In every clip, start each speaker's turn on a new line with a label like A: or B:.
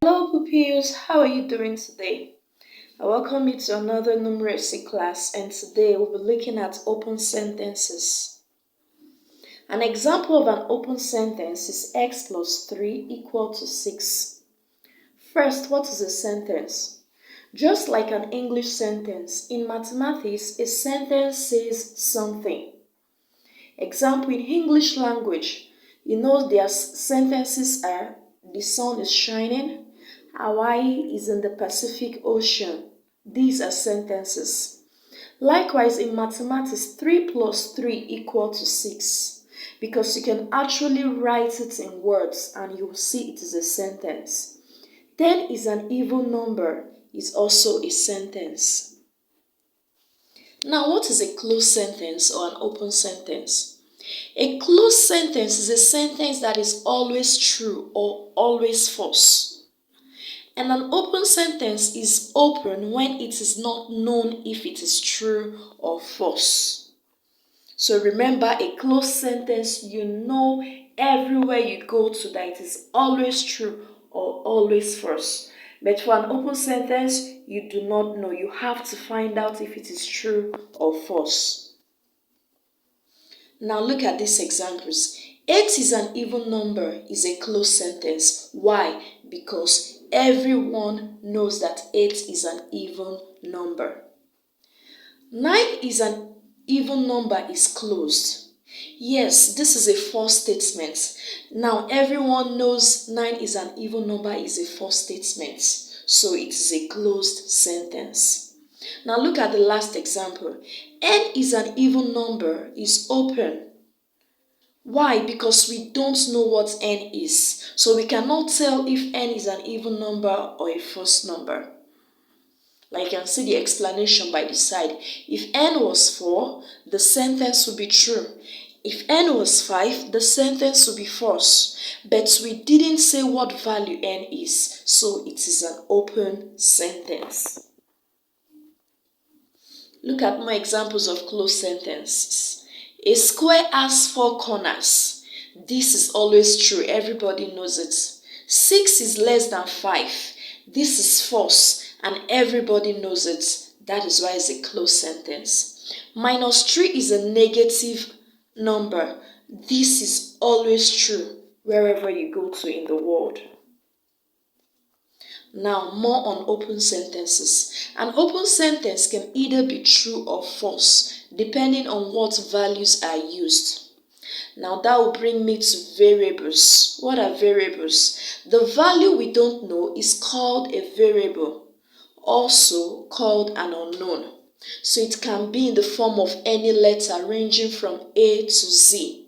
A: Hello pupils, how are you doing today? I welcome you to another numeracy class, and today we'll be looking at open sentences. An example of an open sentence is x plus 3 equal to 6. First, what is a sentence? Just like an English sentence, in mathematics, a sentence says something. Example, in English language, their sentences are: the sun is shining, Hawaii is in the Pacific Ocean. These are sentences. Likewise, in mathematics, 3 plus 3 equal to 6, because you can actually write it in words and you'll see it is a sentence. 10 is an even number, is also a sentence. Now, what is a closed sentence or an open sentence? A closed sentence is a sentence that is always true or always false. And an open sentence is open when it is not known if it is true or false. So remember, a closed sentence, you know everywhere you go to that it is always true or always false. But for an open sentence, you do not know. You have to find out if it is true or false. Now look at these examples. 8 is an even number is a closed sentence. Why? Because everyone knows that 8 is an even number. 9 is an even number is closed. Yes, this is a false statement. Now everyone knows 9 is an even number is a false statement. So it is a closed sentence. Now look at the last example. N is an even number is open. Why? Because we don't know what n is. So we cannot tell if n is an even number or a false number. Like you can see the explanation by the side. If n was 4, the sentence would be true. If n was 5, the sentence would be false. But we didn't say what value n is, so it is an open sentence. Look at more examples of closed sentences. A square has 4 corners. This is always true. Everybody knows it. 6 is less than 5. This is false, and everybody knows it. That is why it's a closed sentence. -3 is a negative number. This is always true wherever you go to in the world. Now, more on open sentences. An open sentence can either be true or false, depending on what values are used. Now, that will bring me to variables. What are variables? The value we don't know is called a variable, also called an unknown. So it can be in the form of any letter ranging from A to Z.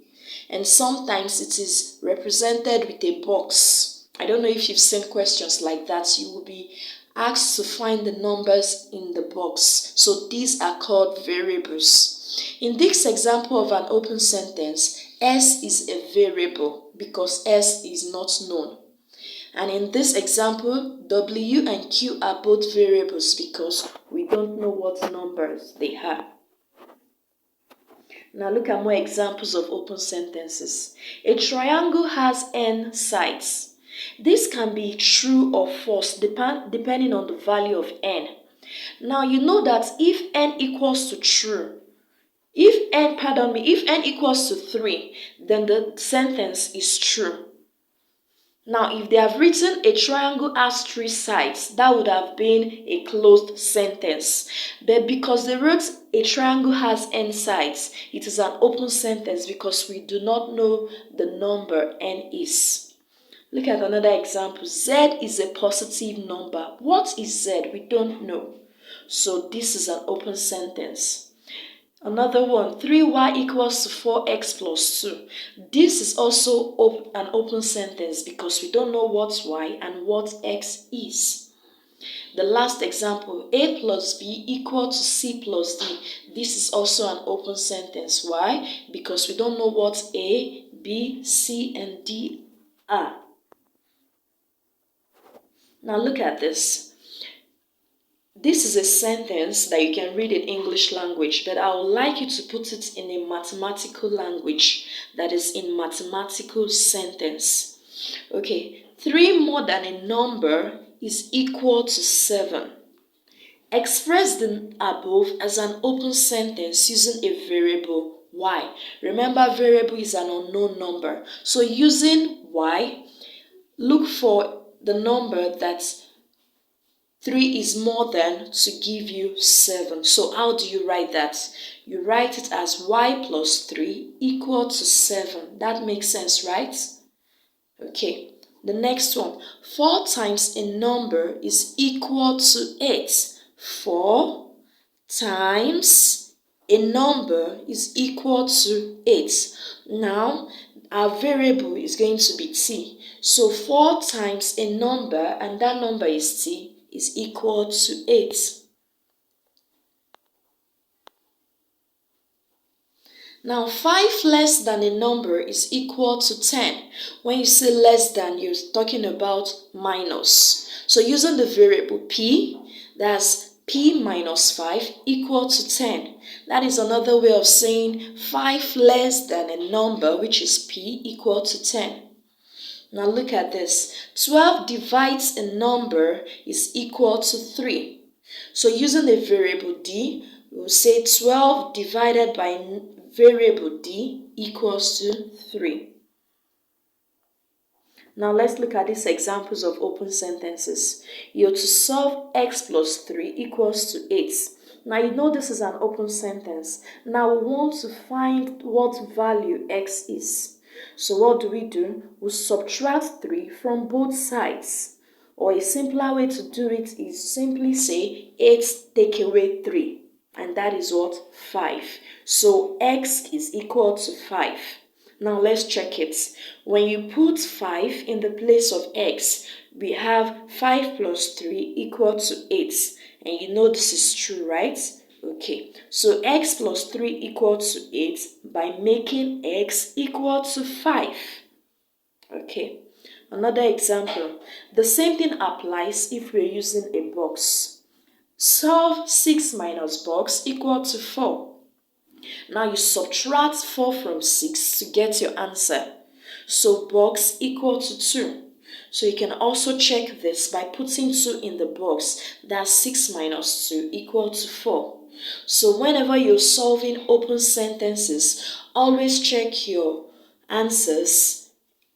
A: And sometimes it is represented with a box. I don't know if you've seen questions like that. You will be asked to find the numbers in the box. So these are called variables. In this example of an open sentence, S is a variable because S is not known. And in this example, W and Q are both variables because we don't know what numbers they are. Now look at more examples of open sentences. A triangle has n sides. This can be true or false depending on the value of n. Now you know that if n equals to true, if n equals to 3, then the sentence is true. Now, if they have written a triangle has 3 sides, that would have been a closed sentence. But because they wrote a triangle has n sides, it is an open sentence because we do not know the number n is. Look at another example. Z is a positive number. What is Z? We don't know. So this is an open sentence. Another one, 3y equals to 4x plus 2. This is also an open sentence because we don't know what y and what x is. The last example, a plus b equal to c plus d. This is also an open sentence. Why? Because we don't know what a, b, c, and d are. Now look at this. This is a sentence that you can read in English language, but I would like you to put it in a mathematical language, that is in mathematical sentence. Okay, 3 more than a number is equal to 7. Express the above as an open sentence using a variable y. Remember, variable is an unknown number. So using y, look for the number that 3 is more than to give you 7. So how do you write that? You write it as y plus 3 equal to 7. That makes sense, right? Okay, the next one. 4 times a number is equal to 8. 4 times a number is equal to 8. Now, our variable is going to be t. So 4 times a number, and that number is t, is equal to 8. Now, 5 less than a number is equal to 10. When you say less than, you're talking about minus. So using the variable p, that's p minus 5 equal to 10. That is another way of saying 5 less than a number, which is p, equal to 10. Now look at this. 12 divides a number is equal to 3. So using the variable d, we'll say 12 divided by variable d equals to 3. Now let's look at these examples of open sentences. You're to solve x plus 3 equals to 8. Now you know this is an open sentence. Now we want to find what value x is. So what do? We subtract 3 from both sides. Or a simpler way to do it is simply say 8 take away 3. And that is what? 5. So x is equal to 5. Now let's check it. When you put 5 in the place of x, we have 5 plus 3 equal to 8. And you know this is true, right? Okay, so x plus 3 equal to 8 by making x equal to 5. Okay, another example. The same thing applies if we're using a box. Solve 6 minus box equal to 4. Now you subtract 4 from 6 to get your answer. So box equal to 2. So you can also check this by putting 2 in the box. That's 6 minus 2 equal to 4. So whenever you're solving open sentences, always check your answers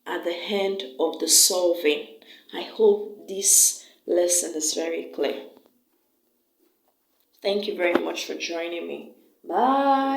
A: at the end of the solving. I hope this lesson is very clear. Thank you very much for joining me. Bye.